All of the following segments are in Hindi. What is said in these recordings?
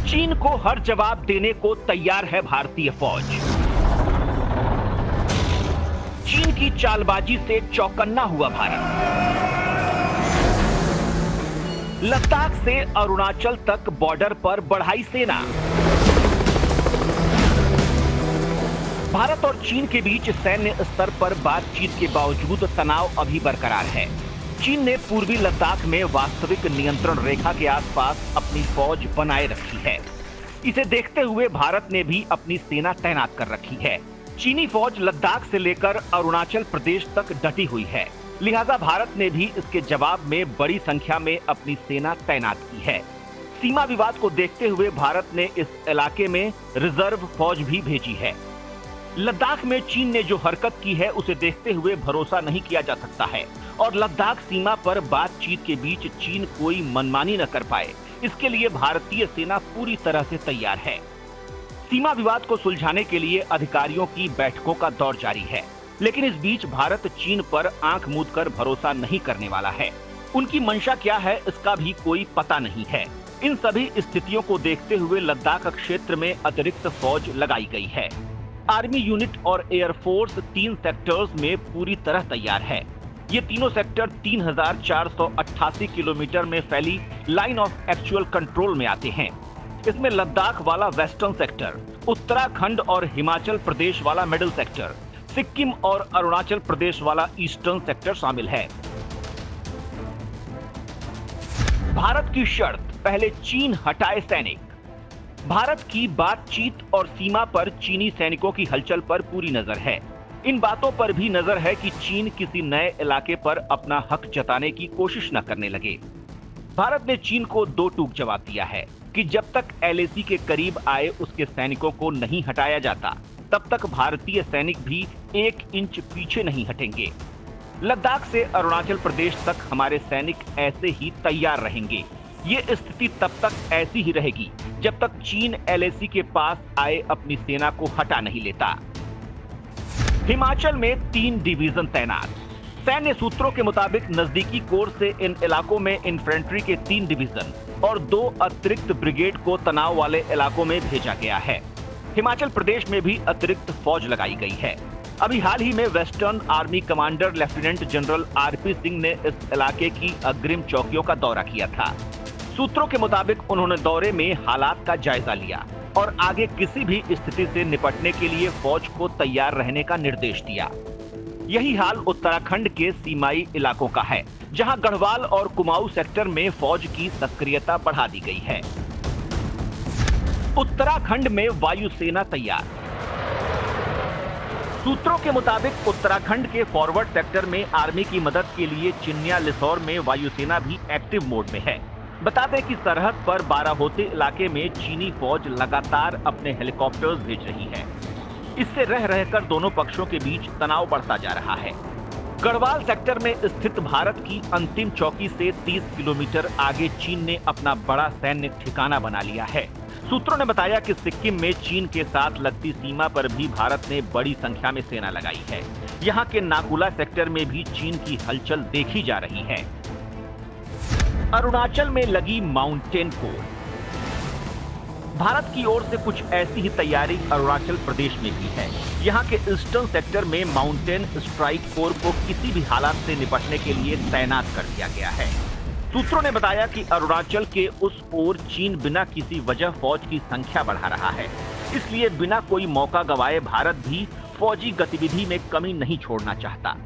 चीन को हर जवाब देने को तैयार है भारतीय फौज। चीन की चालबाजी से चौकन्ना हुआ भारत। लद्दाख से अरुणाचल तक बॉर्डर पर बढ़ाई सेना। भारत और चीन के बीच सैन्य स्तर पर बातचीत के बावजूद तनाव अभी बरकरार है। चीन ने पूर्वी लद्दाख में वास्तविक नियंत्रण रेखा के आसपास अपनी फौज बनाए रखी है। इसे देखते हुए भारत ने भी अपनी सेना तैनात कर रखी है। चीनी फौज लद्दाख से लेकर अरुणाचल प्रदेश तक डटी हुई है, लिहाजा भारत ने भी इसके जवाब में बड़ी संख्या में अपनी सेना तैनात की है। सीमा विवाद को देखते हुए भारत ने इस इलाके में रिजर्व फौज भी भेजी है। लद्दाख में चीन ने जो हरकत की है उसे देखते हुए भरोसा नहीं किया जा सकता है और लद्दाख सीमा पर बातचीत के बीच चीन कोई मनमानी न कर पाए, इसके लिए भारतीय सेना पूरी तरह से तैयार है। सीमा विवाद को सुलझाने के लिए अधिकारियों की बैठकों का दौर जारी है, लेकिन इस बीच भारत चीन पर आंख मूंद कर भरोसा नहीं करने वाला है। उनकी मंशा क्या है इसका भी कोई पता नहीं है। इन सभी स्थितियों को देखते हुए लद्दाख क्षेत्र में अतिरिक्त फौज लगाई गई है। आर्मी यूनिट और एयरफोर्स 3 सेक्टर्स में पूरी तरह तैयार है। ये तीनों सेक्टर 3488 किलोमीटर में फैली लाइन ऑफ एक्चुअल कंट्रोल में आते हैं। इसमें लद्दाख वाला वेस्टर्न सेक्टर, उत्तराखंड और हिमाचल प्रदेश वाला मिडिल सेक्टर, सिक्किम और अरुणाचल प्रदेश वाला ईस्टर्न सेक्टर शामिल है। भारत की शर्त, पहले चीन हटाए सैनिक। भारत की बातचीत और सीमा पर चीनी सैनिकों की हलचल पर पूरी नजर है। इन बातों पर भी नजर है कि चीन किसी नए इलाके पर अपना हक जताने की कोशिश न करने लगे। भारत ने चीन को दो टूक जवाब दिया है कि जब तक एलएसी के करीब आए उसके सैनिकों को नहीं हटाया जाता, तब तक भारतीय सैनिक भी 1 इंच पीछे नहीं हटेंगे। लद्दाख से अरुणाचल प्रदेश तक हमारे सैनिक ऐसे ही तैयार रहेंगे। ये स्थिति तब तक ऐसी ही रहेगी जब तक चीन एलएसी के पास आए अपनी सेना को हटा नहीं लेता। हिमाचल में 3 डिवीजन तैनात। सैन्य सूत्रों के मुताबिक नजदीकी कोर से इन इलाकों में इन्फेंट्री के 3 डिवीजन और 2 अतिरिक्त ब्रिगेड को तनाव वाले इलाकों में भेजा गया है। हिमाचल प्रदेश में भी अतिरिक्त फौज लगाई गई है। अभी हाल ही में western army commander lieutenant general RP Singh ने इस इलाके की अग्रिम चौकियों का दौरा किया था। सूत्रों के मुताबिक उन्होंने दौरे में हालात का जायजा लिया और आगे किसी भी स्थिति से निपटने के लिए फौज को तैयार रहने का निर्देश दिया। यही हाल उत्तराखंड के सीमाई इलाकों का है, जहां गढ़वाल और कुमाऊं सेक्टर में फौज की सक्रियता बढ़ा दी गई है। उत्तराखंड में वायुसेना तैयार। सूत्रों के मुताबिक उत्तराखंड के फॉरवर्ड सेक्टर में आर्मी की मदद के लिए चिन्या लिसौर में वायुसेना भी एक्टिव मोड में है। बता दें कि सरहद पर बाराहोती इलाके में चीनी फौज लगातार अपने हेलीकॉप्टर्स भेज रही है। इससे रह रहकर दोनों पक्षों के बीच तनाव बढ़ता जा रहा है। गढ़वाल सेक्टर में स्थित भारत की अंतिम चौकी से 30 किलोमीटर आगे चीन ने अपना बड़ा सैन्य ठिकाना बना लिया है। सूत्रों ने बताया कि सिक्किम में चीन के साथ लगती सीमा पर भी भारत ने बड़ी संख्या में सेना लगाई है। यहाँ के नाकुला सेक्टर में भी चीन की हलचल देखी जा रही है। अरुणाचल में लगी माउंटेन कोर। भारत की ओर से कुछ ऐसी ही तैयारी अरुणाचल प्रदेश में भी है। यहाँ के ईस्टर्न सेक्टर में माउंटेन स्ट्राइक कोर को किसी भी हालात से निपटने के लिए तैनात कर दिया गया है। सूत्रों ने बताया कि अरुणाचल के उस ओर चीन बिना किसी वजह फौज की संख्या बढ़ा रहा है, इसलिए बिना कोई मौका गंवाए भारत भी फौजी गतिविधि में कमी नहीं छोड़ना चाहता।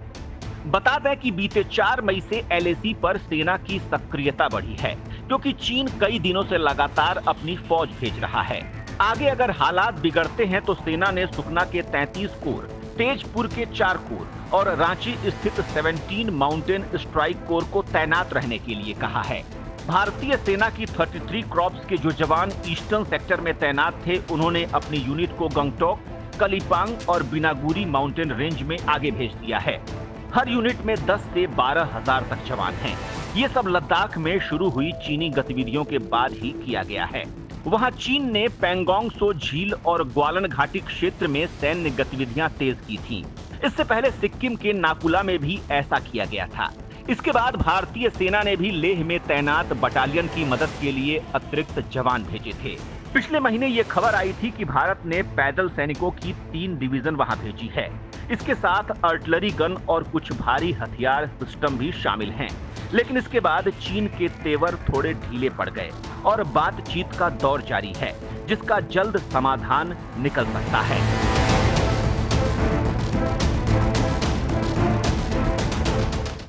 बता दें कि बीते 4 मई से एलएसी पर सेना की सक्रियता बढ़ी है, क्योंकि चीन कई दिनों से लगातार अपनी फौज भेज रहा है। आगे अगर हालात बिगड़ते हैं तो सेना ने सुकना के 33 कोर, तेजपुर के 4 कोर और रांची स्थित 17 माउंटेन स्ट्राइक कोर को तैनात रहने के लिए कहा है। भारतीय सेना की 33 क्रॉप्स के जो जवान ईस्टर्न सेक्टर में तैनात थे, उन्होंने अपनी यूनिट को गंगटोक, कलिपांग और बिनागुरी माउंटेन रेंज में आगे भेज दिया है। हर यूनिट में 10 से 12 हजार तक जवान हैं। ये सब लद्दाख में शुरू हुई चीनी गतिविधियों के बाद ही किया गया है। वहां चीन ने पैंगोंग सो झील और ग्वालन घाटी क्षेत्र में सैन्य गतिविधियां तेज की थीं। इससे पहले सिक्किम के नाकुला में भी ऐसा किया गया था। इसके बाद भारतीय सेना ने भी लेह में तैनात बटालियन की मदद के लिए अतिरिक्त जवान भेजे थे। पिछले महीने ये खबर आई थी कि भारत ने पैदल सैनिकों की 3 डिवीजन वहां भेजी है। इसके साथ आर्टिलरी गन और कुछ भारी हथियार सिस्टम भी शामिल हैं। लेकिन इसके बाद चीन के तेवर थोड़े ढीले पड़ गए और बातचीत का दौर जारी है, जिसका जल्द समाधान निकल सकता है।